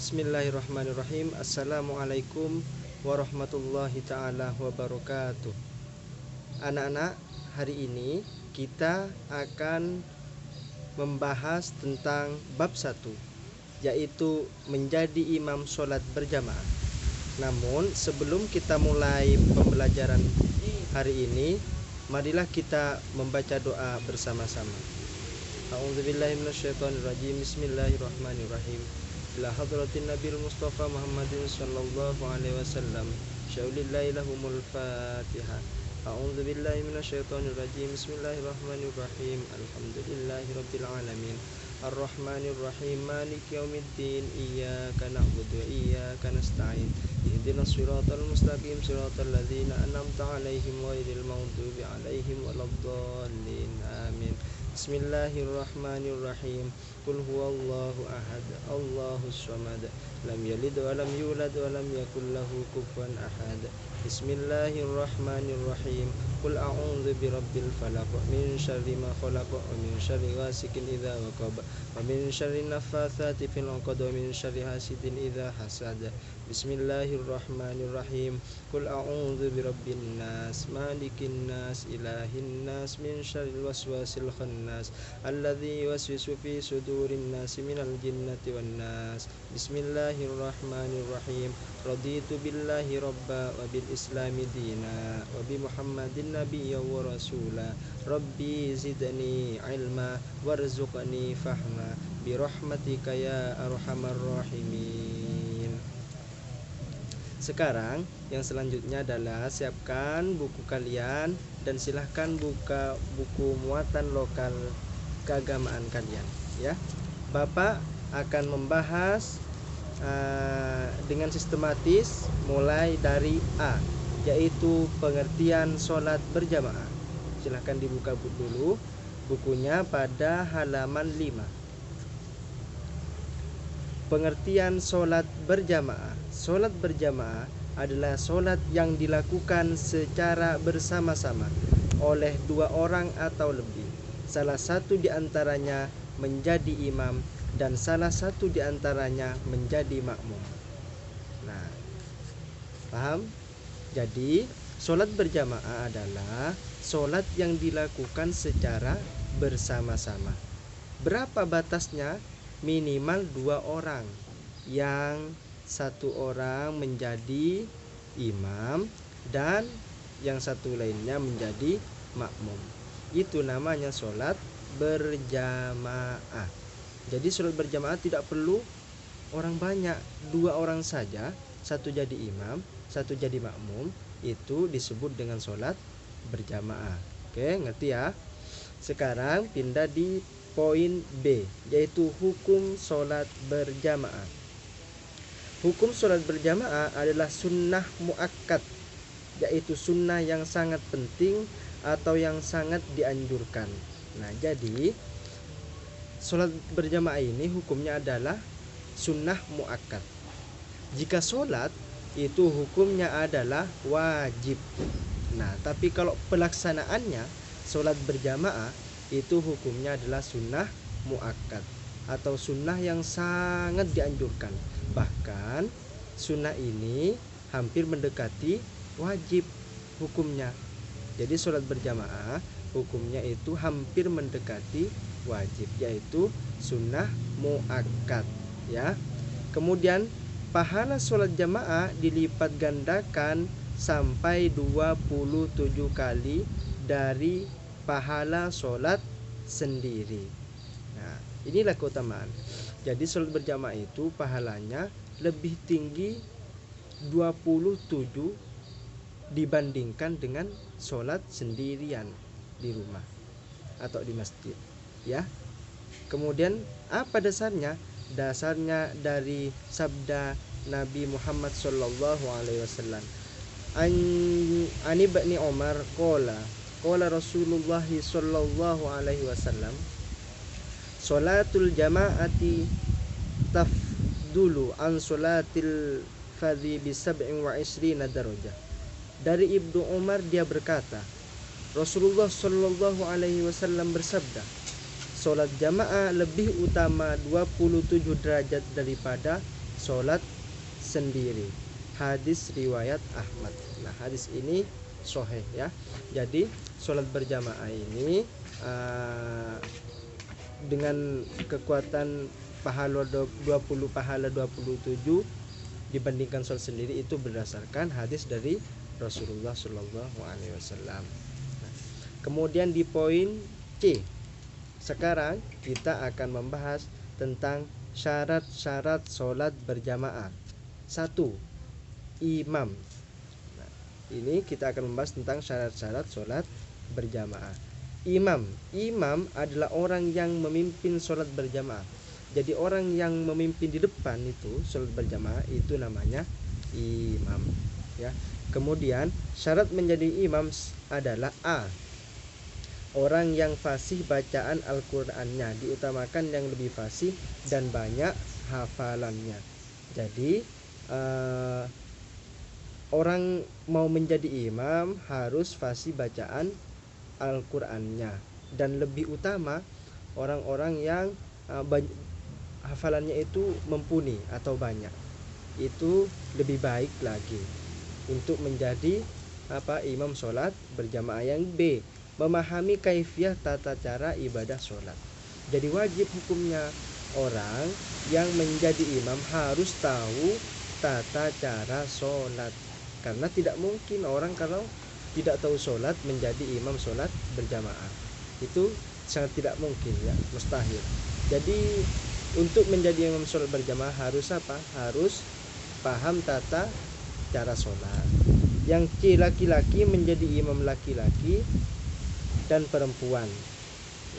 Bismillahirrahmanirrahim. Assalamualaikum warahmatullahi ta'ala wabarakatuh. Anak-anak, hari ini kita akan membahas tentang bab 1, yaitu menjadi imam sholat berjamaah. Namun sebelum kita mulai pembelajaran hari ini, marilah kita membaca doa bersama-sama. A'udzubillahi minasyaitonirrajim. Bismillahirrahmanirrahim. Ila hadratin Nabil Mustafa Muhammadin sallallahu alaihi wasallam. Syaulillahi lahumul Fatihah. A'udzubillahi minasyaitonirrajim. Bismillahirrahmanirrahim. Alhamdulillahi rabbil alamin. Ar-Rahmanirrahim. Maliki yaumiddin. Iyyaka na'budu wa iyyaka nasta'in. Ihdinas siratal mustaqim. Siratal ladzina an'amta 'alaihim ghairil maghdubi 'alaihim waladdallin. Amin. Bismillahirrahmanirrahim. Qul huwallahu ahad, Allahus samad, lam yalid wa lam yulad wa lam yakul lahu kufuwan ahad. Bismillahirrahmanirrahim. Qul a'udzu birabbil falaq, min syarri ma khalaq, wa min syarri ghasikin idza waqab, wa min syarri naffatsati fil 'uqad, wa min syarri hasidin idza hasad. Bismillahirrahmanirrahim. Qul a'udzu birabbin nas, malikin nas, ilahin nas, min syarril waswasil khannas, alladzi yuwaswisu fi sudurin nas minal jinnati wan nas. Bismillahirrahmanirrahim. Raditu billahi rabba wa bil islami dina wa bi muhammadin nabiyya wa rasula. Rabbi zidni ilma warzuqni fahma bi rahmatika ya arhamar rahimin. Sekarang yang selanjutnya adalah siapkan buku kalian dan silahkan buka buku muatan lokal keagamaan kalian, ya. Bapak akan membahas dengan sistematis mulai dari A, yaitu pengertian sholat berjamaah. Silahkan dibuka dulu bukunya pada halaman 5. Pengertian sholat berjamaah. Sholat berjamaah adalah sholat yang dilakukan secara bersama-sama oleh 2 orang atau lebih. Salah satu di antaranya menjadi imam dan salah satu di antaranya menjadi makmum. Nah, paham? Jadi, sholat berjamaah adalah sholat yang dilakukan secara bersama-sama. Berapa batasnya? Minimal 2 orang, yang 1 orang menjadi imam dan yang satu lainnya menjadi makmum. Itu namanya sholat berjamaah. Jadi sholat berjamaah tidak perlu orang banyak, 2 orang saja, 1 jadi imam, 1 jadi makmum, itu disebut dengan sholat berjamaah. Oke, ngerti ya? Sekarang pindah di poin B, yaitu hukum sholat berjamaah. Hukum sholat berjamaah adalah sunnah muakkad, yaitu sunnah yang sangat penting atau yang sangat dianjurkan. Nah, jadi sholat berjamaah ini hukumnya adalah sunnah muakkad. Jika sholat itu hukumnya adalah wajib. Nah, tapi kalau pelaksanaannya sholat berjamaah itu hukumnya adalah sunnah muakkad atau sunnah yang sangat dianjurkan. Bahkan sunnah ini hampir mendekati wajib hukumnya. Jadi sholat berjamaah hukumnya itu hampir mendekati wajib, yaitu sunnah muakkad, ya. Kemudian pahala sholat jamaah dilipat gandakan sampai 27 kali dari pahala sholat sendiri. Nah, inilah keutamaan. Jadi sholat berjamaah itu pahalanya lebih tinggi 27 dibandingkan dengan sholat sendirian di rumah atau di masjid, ya. Kemudian apa dasarnya? Dasarnya dari sabda Nabi Muhammad sallallahu alaihi wasallam. Ani ibni Umar qala Rasulullah sallallahu alaihi wasallam, sholatul jama'ati tafdulu an sholatil fadhi bi 27 darajah. Dari Ibnu Umar dia berkata, Rasulullah sallallahu alaihi wasallam bersabda, sholat jamaah lebih utama 27 derajat daripada sholat sendiri. Hadis riwayat Ahmad. Nah, hadis ini sahih ya. Jadi sholat berjamaah ini dengan kekuatan pahala 20 pahala 27 dibandingkan sholat sendiri itu berdasarkan hadis dari Rasulullah Shallallahu Alaihi Wasallam. Kemudian di poin C, sekarang kita akan membahas tentang syarat-syarat sholat berjamaah. 1. Imam. Nah, ini kita akan membahas tentang syarat-syarat sholat berjamaah. Imam adalah orang yang memimpin sholat berjamaah. Jadi orang yang memimpin di depan itu sholat berjamaah itu namanya imam ya. Kemudian syarat menjadi imam adalah A. Orang yang fasih bacaan Al-Qur'annya, diutamakan yang lebih fasih dan banyak hafalannya. Jadi orang mau menjadi imam harus fasih bacaan Al-Qur'annya, dan lebih utama orang-orang yang hafalannya itu mumpuni atau banyak. Itu lebih baik lagi untuk menjadi imam sholat berjamaah. Yang B, memahami kaifiah tata cara ibadah sholat. Jadi wajib hukumnya orang yang menjadi imam harus tahu tata cara sholat, karena tidak mungkin orang kalau tidak tahu sholat menjadi imam sholat berjamaah. Itu sangat tidak mungkin ya, mustahil. Jadi untuk menjadi imam sholat berjamaah harus apa? Harus paham tata cara sholat. Yang C, laki-laki menjadi imam laki-laki dan perempuan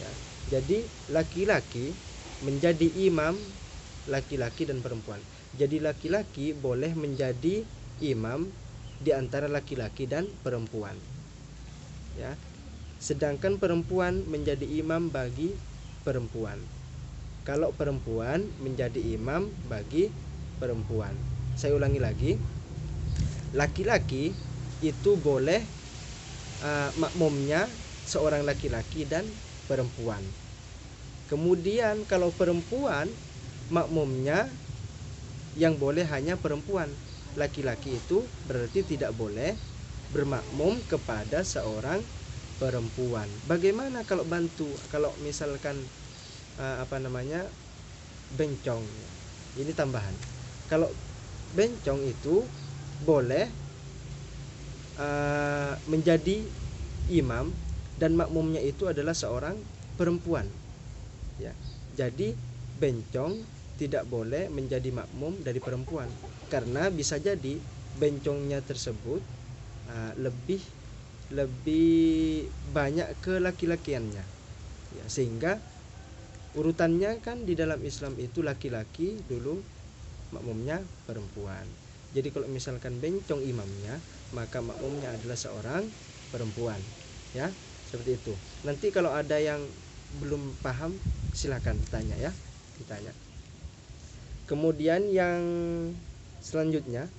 ya. Jadi laki-laki menjadi imam laki-laki dan perempuan. Jadi laki-laki boleh menjadi imam di antara laki-laki dan perempuan ya. Sedangkan perempuan menjadi imam bagi perempuan. Kalau perempuan menjadi imam bagi perempuan. Saya ulangi lagi. Laki-laki itu boleh makmumnya seorang laki-laki dan perempuan. Kemudian kalau perempuan, makmumnya yang boleh hanya perempuan. Laki-laki itu berarti tidak boleh bermakmum kepada seorang perempuan. Bagaimana kalau bantu? Kalau misalkan bencong. Ini tambahan. Kalau bencong itu boleh menjadi imam dan makmumnya itu adalah seorang perempuan ya. Jadi bencong tidak boleh menjadi makmum dari perempuan, karena bisa jadi bencongnya tersebut lebih banyak ke laki-lakiannya ya, sehingga urutannya kan di dalam Islam itu laki-laki dulu, makmumnya perempuan. Jadi kalau misalkan bencong imamnya, maka makmumnya adalah seorang perempuan ya, seperti itu. Nanti kalau ada yang belum paham silakan tanya ya, ditanya. Kemudian yang selanjutnya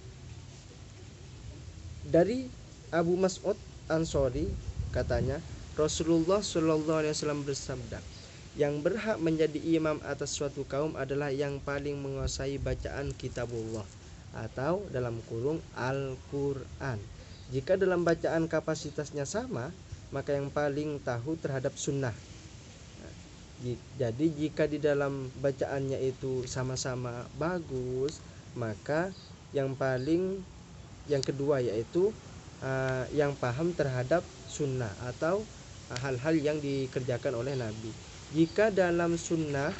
dari Abu Mas'ud Ansori, katanya Rasulullah Shallallahu Alaihi Wasallam bersabda, yang berhak menjadi imam atas suatu kaum adalah yang paling menguasai bacaan kitabullah atau dalam kurung Al-Quran. Jika dalam bacaan kapasitasnya sama, maka yang paling tahu terhadap sunnah. Jadi jika di dalam bacaannya itu sama-sama bagus, maka yang kedua yaitu yang paham terhadap sunnah atau hal-hal yang dikerjakan oleh Nabi. Jika dalam sunnah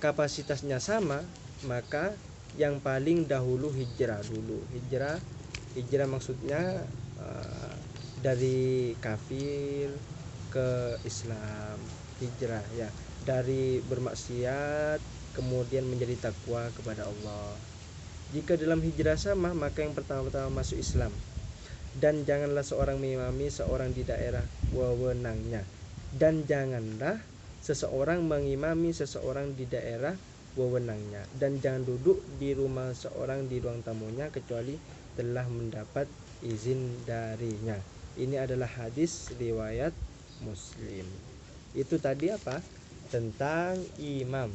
kapasitasnya sama, maka yang paling dahulu hijrah dulu. Hijrah maksudnya dari kafir ke Islam, hijrah ya, dari bermaksiat kemudian menjadi takwa kepada Allah. Jika dalam hijrah sama, maka yang pertama-tama masuk Islam. Dan janganlah seorang mengimami seorang di daerah wewenangnya, dan janganlah seseorang mengimami seseorang di daerah wewenangnya, dan jangan duduk di rumah seorang di ruang tamunya kecuali telah mendapat izin darinya. Ini adalah hadis riwayat Muslim. Itu tadi apa? Tentang imam.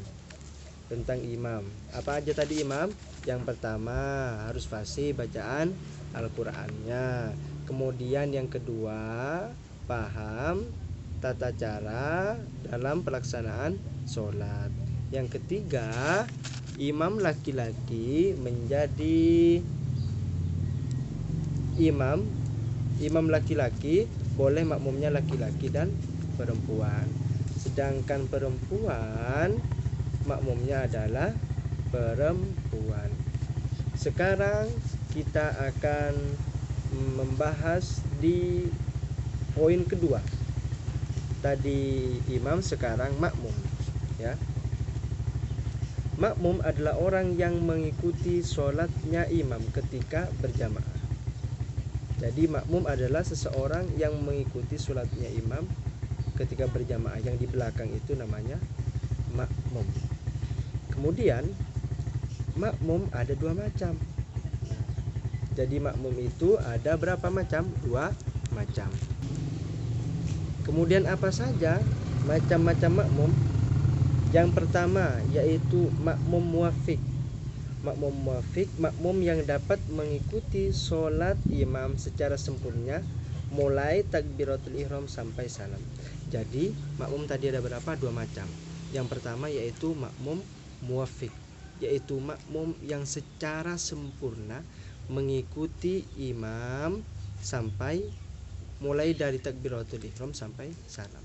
tentang imam. Apa aja tadi imam? Yang pertama harus fasih bacaan Al-Qur'annya. Kemudian yang kedua, paham tata cara dalam pelaksanaan sholat. Yang ketiga, imam laki-laki menjadi imam laki-laki, boleh makmumnya laki-laki dan perempuan. Sedangkan perempuan makmumnya adalah perempuan. Sekarang kita akan membahas di poin kedua. Tadi imam, sekarang makmum, ya. Makmum adalah orang yang mengikuti sholatnya imam ketika berjamaah. Jadi makmum adalah seseorang yang mengikuti sholatnya imam ketika berjamaah. Yang di belakang itu namanya makmum. Kemudian makmum ada dua macam. Jadi makmum itu ada berapa macam? Dua macam. Kemudian apa saja macam-macam makmum? Yang pertama yaitu makmum muwafiq. Makmum muwafiq, makmum yang dapat mengikuti sholat imam secara sempurna mulai takbiratul ihram sampai salam. Jadi makmum tadi ada berapa? Dua macam. Yang pertama yaitu makmum muwafiq, yaitu makmum yang secara sempurna mengikuti imam sampai mulai dari takbiratul ihram sampai salam.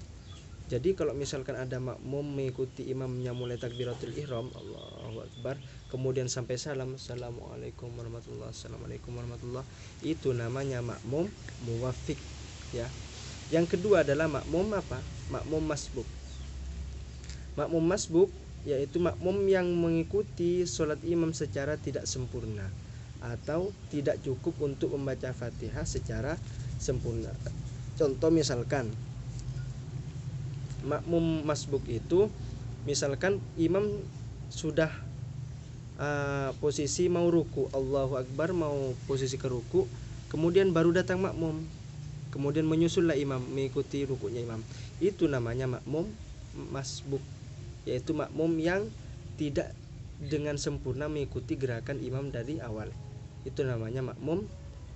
Jadi kalau misalkan ada makmum mengikuti imamnya mulai takbiratul ihram, Allahu Akbar, kemudian sampai salam, Assalamualaikum warahmatullahi, Assalamualaikum warahmatullahi, itu namanya makmum muwafiq, ya. Yang kedua adalah makmum apa? Makmum masbuk. Makmum masbuk yaitu makmum yang mengikuti sholat imam secara tidak sempurna atau tidak cukup untuk membaca Fatihah secara sempurna. Contoh misalkan makmum masbuk itu, misalkan imam sudah posisi mau ruku, Allahu Akbar, mau posisi ke ruku, kemudian baru datang makmum, kemudian menyusullah imam mengikuti rukunya imam. Itu namanya makmum masbuk, yaitu makmum yang tidak dengan sempurna mengikuti gerakan imam dari awal. Itu namanya makmum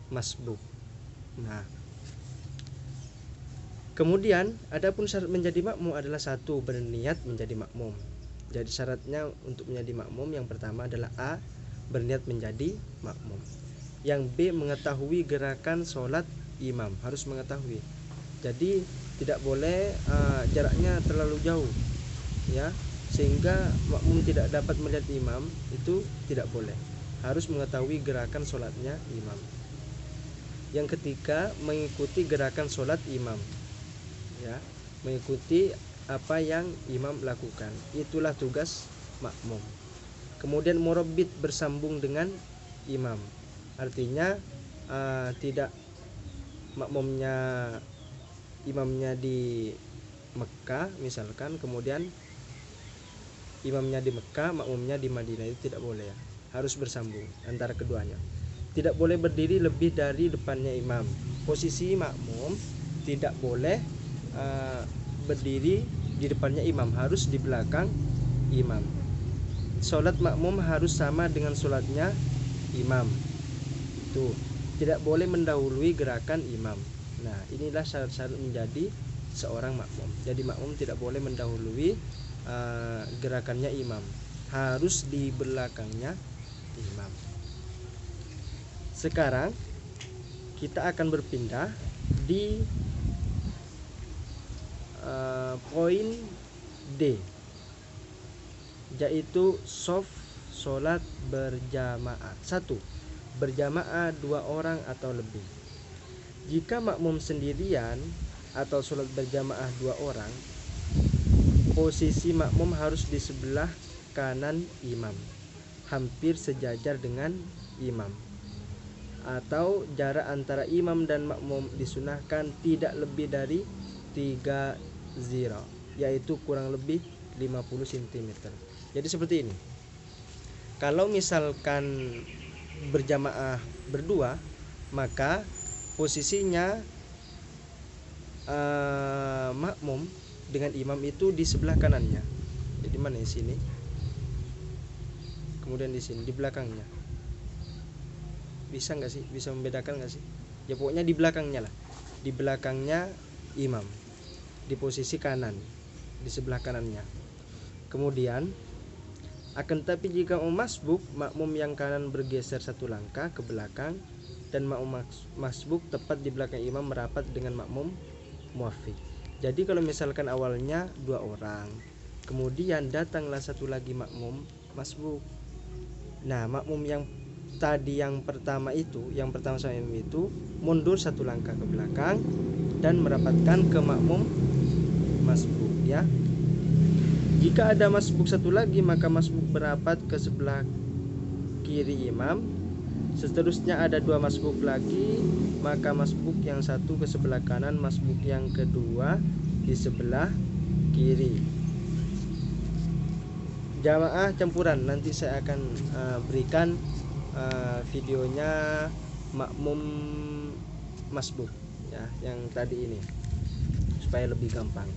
masbuk. Nah, kemudian adapun syarat menjadi makmum adalah satu, berniat menjadi makmum. Jadi syaratnya untuk menjadi makmum yang pertama adalah A, berniat menjadi makmum. Yang B, mengetahui gerakan sholat imam, harus mengetahui. Jadi tidak boleh jaraknya terlalu jauh, ya, sehingga makmum tidak dapat melihat imam, itu tidak boleh. Harus mengetahui gerakan sholatnya imam. Yang ketiga, mengikuti gerakan sholat imam, ya, mengikuti apa yang imam lakukan. Itulah tugas makmum. Kemudian murabbit, bersambung dengan imam, artinya tidak imamnya di Mekah misalkan, kemudian imamnya di Mekah, makmumnya di Madinah, itu tidak boleh, ya. Harus bersambung antara keduanya. Tidak boleh berdiri lebih dari depannya imam. Posisi makmum tidak boleh berdiri di depannya imam, harus di belakang imam. Sholat makmum harus sama dengan sholatnya imam. Itu tidak boleh mendahului gerakan imam. Nah, inilah syarat-syarat menjadi seorang makmum. Jadi makmum tidak boleh mendahului gerakannya imam, harus di belakangnya imam. Sekarang kita akan berpindah di poin D, yaitu shaf sholat berjamaah. 1. Berjamaah 2 orang atau lebih. Jika makmum sendirian atau sholat berjamaah 2 orang, posisi makmum harus di sebelah kanan imam, hampir sejajar dengan imam, atau jarak antara imam dan makmum disunahkan tidak lebih dari 3 zira, yaitu kurang lebih 50 cm. Jadi seperti ini. Kalau misalkan berjamaah berdua, maka posisinya makmum dengan imam itu di sebelah kanannya. Jadi mana di sini? kemudian di sini di belakangnya. Bisa nggak sih? Bisa membedakan nggak sih? Ya pokoknya di belakangnya lah. Di belakangnya imam, di posisi kanan, di sebelah kanannya. Kemudian akan tetapi jika masbuk, makmum yang kanan bergeser satu langkah ke belakang dan makmum masbuk tepat di belakang imam merapat dengan makmum muafiq. Jadi kalau misalkan awalnya 2 orang, kemudian datanglah satu lagi makmum masbuk. Nah, makmum yang tadi yang pertama sama imam itu mundur satu langkah ke belakang dan merapatkan ke makmum masbuk, ya. Jika ada masbuk satu lagi, maka masbuk berapat ke sebelah kiri imam. Seterusnya ada 2 masbuk lagi, maka masbuk yang satu ke sebelah kanan, masbuk yang kedua di sebelah kiri. Jamaah campuran, nanti saya akan berikan videonya makmum masbuk, ya, yang tadi ini, supaya lebih gampang.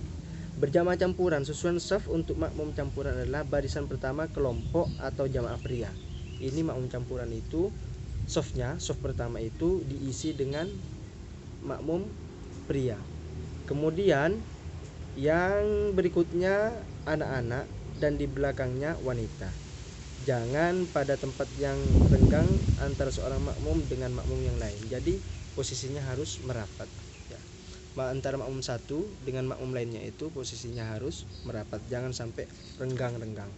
Berjamaah campuran, susunan saf untuk makmum campuran adalah barisan pertama kelompok atau jamaah pria. Ini makmum campuran itu saf pertama itu diisi dengan makmum pria. Kemudian yang berikutnya anak-anak dan di belakangnya wanita. Jangan pada tempat yang renggang antara seorang makmum dengan makmum yang lain. Jadi posisinya harus merapat. Antara makmum satu dengan makmum lainnya itu posisinya harus merapat, jangan sampai renggang-renggang.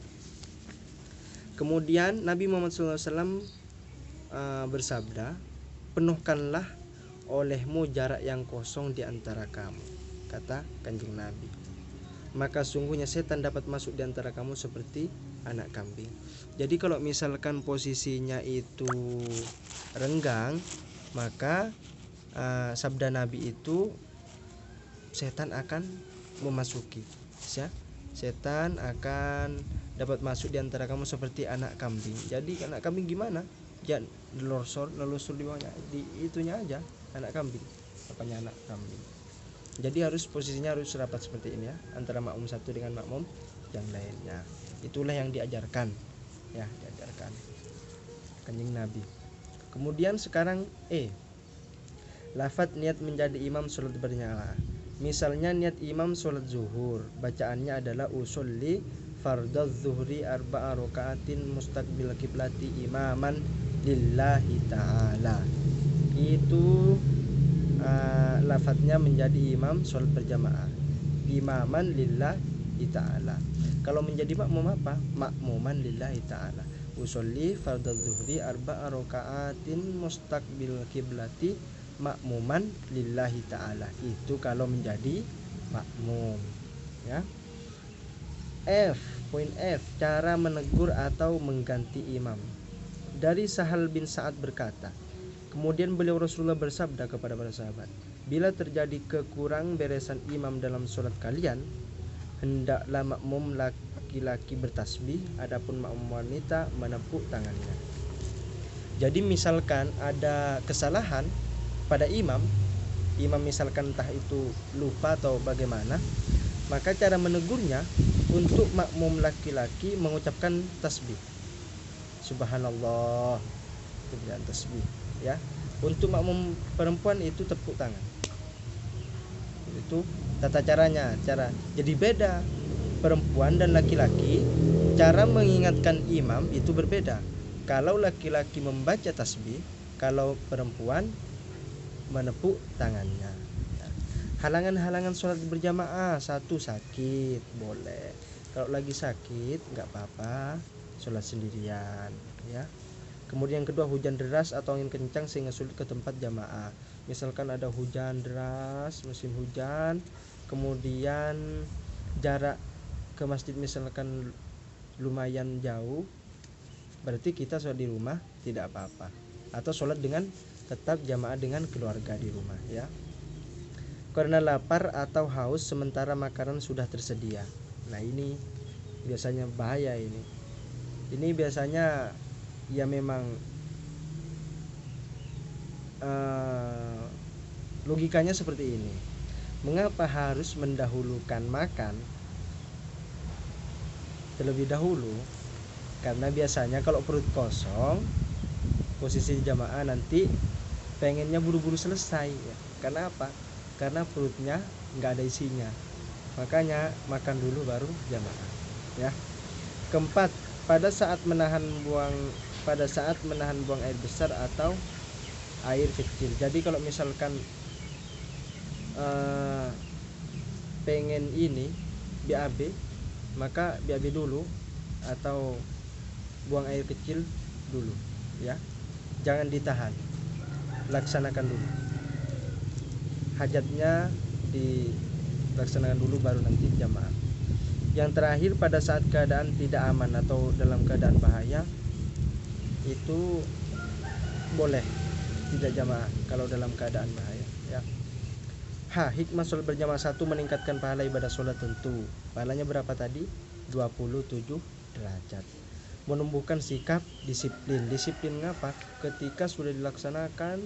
Kemudian Nabi Muhammad SAW bersabda, penuhkanlah olehmu jarak yang kosong di antara kamu, kata Kanjeng Nabi. Maka sungguhnya setan dapat masuk di antara kamu seperti anak kambing. Jadi kalau misalkan posisinya itu renggang, maka sabda Nabi itu setan akan memasuki, ya. Setan akan dapat masuk di antara kamu seperti anak kambing. Jadi anak kambing gimana? Ya nelusur di bawahnya, di itunya aja anak kambing. Apanya anak kambing? Jadi posisinya harus rapat seperti ini, ya, antara makmum satu dengan makmum yang lainnya. Itulah yang diajarkan, ya, diajarkan Kanjeng Nabi. Kemudian sekarang lafadz niat menjadi imam sholat berjamaah. Misalnya niat imam sholat zuhur, bacaannya adalah usolli fardadz zuhri arba'a raka'atin mustaqbil kiblati imaman lillahi ta'ala. Itu lafadznya menjadi imam sholat berjamaah, imaman lillahi ta'ala. Kalau menjadi makmum apa? Makmuman lillahi ta'ala. Usolli fardadz zuhri arba'a raka'atin mustaqbil kiblati makmuman lillahi ta'ala. Itu kalau menjadi makmum, ya. Poin F, cara menegur atau mengganti imam. Dari Sahal bin Sa'ad berkata, kemudian beliau Rasulullah bersabda kepada para sahabat, bila terjadi kekurang beresan imam dalam sholat kalian, hendaklah makmum laki-laki bertasbih, adapun makmum wanita menepuk tangannya. Jadi misalkan ada kesalahan pada imam misalkan entah itu lupa atau bagaimana, maka cara menegurnya untuk makmum laki-laki mengucapkan tasbih, subhanallah, itu bacaan tasbih, ya. Untuk makmum perempuan itu tepuk tangan. Itu tata caranya, jadi beda. Perempuan dan laki-laki cara mengingatkan imam itu berbeda. Kalau laki-laki membaca tasbih, kalau perempuan menepuk tangannya. Halangan-halangan sholat berjamaah, satu sakit boleh, kalau lagi sakit nggak apa-apa sholat sendirian, ya. Kemudian kedua, hujan deras atau angin kencang sehingga sulit ke tempat jamaah. Misalkan ada hujan deras, musim hujan, kemudian jarak ke masjid misalkan lumayan jauh, berarti kita sholat di rumah tidak apa-apa, atau sholat dengan tetap jamaah dengan keluarga di rumah, ya. Karena lapar atau haus sementara makanan sudah tersedia. Nah, ini biasanya bahaya ini. Ini biasanya ya memang logikanya seperti ini. Mengapa harus mendahulukan makan terlebih dahulu Karena biasanya kalau perut kosong, posisi jamaah nanti pengennya buru-buru selesai ya. Karena apa? Karena perutnya nggak ada isinya. Makanya makan dulu baru jamaah ya. Keempat, pada saat menahan buang air besar atau air kecil. Jadi kalau misalkan pengen ini BAB, maka BAB dulu atau buang air kecil dulu ya. Jangan ditahan, laksanakan dulu hajatnya, dilaksanakan dulu baru nanti jamaah. Yang terakhir, pada saat keadaan tidak aman atau dalam keadaan bahaya, itu boleh tidak jamaah kalau dalam keadaan bahaya ya. Hikmah sholat berjamaah 1, meningkatkan pahala ibadah sholat tentu. Pahalanya berapa tadi? 27 derajat. Menumbuhkan sikap disiplin. Disiplin ngapa? Ketika sudah dilaksanakan